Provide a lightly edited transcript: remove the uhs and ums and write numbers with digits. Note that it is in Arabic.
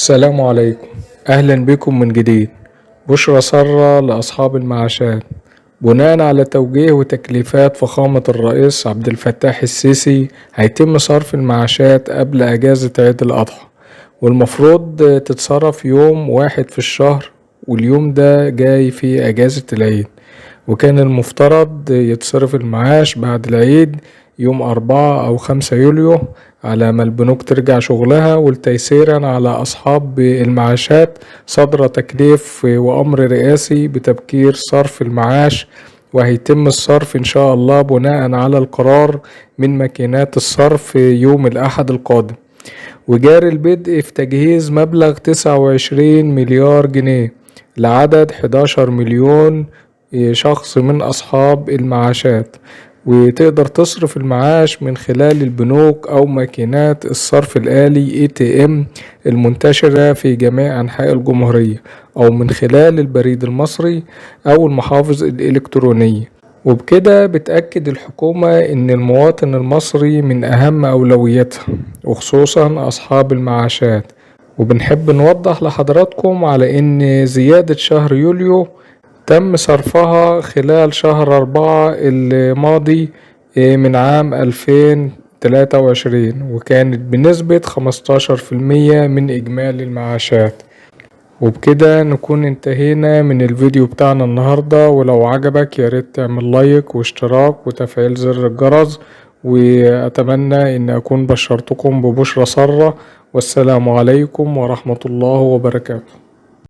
السلام عليكم. أهلا بكم من جديد. بشرى سارة لأصحاب المعاشات. بناء على توجيه وتكليفات فخامة الرئيس عبد الفتاح السيسي هيتم صرف المعاشات قبل أجازة عيد الأضحى، والمفروض تتصرف يوم 1 في الشهر، واليوم ده جاي في أجازة العيد، وكان المفترض يتصرف المعاش بعد العيد يوم 4 أو 5 يوليو على ما البنوك ترجع شغلها. والتيسيرا على أصحاب المعاشات صدر تكليف وأمر رئاسي بتبكير صرف المعاش، وهيتم الصرف إن شاء الله بناء على القرار من ماكينات الصرف يوم الأحد القادم. وجاري البدء في تجهيز مبلغ 29 مليار جنيه لعدد 11 مليون شخص من أصحاب المعاشات، وتقدر تصرف المعاش من خلال البنوك أو ماكينات الصرف الآلي ATM المنتشرة في جميع أنحاء الجمهورية، أو من خلال البريد المصري أو المحافظ الإلكترونية. وبكده بتأكد الحكومة إن المواطن المصري من أهم أولوياتها، وخصوصا أصحاب المعاشات. وبنحب نوضح لحضراتكم على إن زيادة شهر يوليو تم صرفها خلال شهر 4 الماضي من عام 2023، وكانت بنسبة 15% من إجمالي المعاشات. وبكده نكون انتهينا من الفيديو بتاعنا النهاردة، ولو عجبك ياريت تعمل لايك واشتراك وتفعيل زر الجرس، وأتمنى أن أكون بشرتكم ببشرى سارة. والسلام عليكم ورحمة الله وبركاته.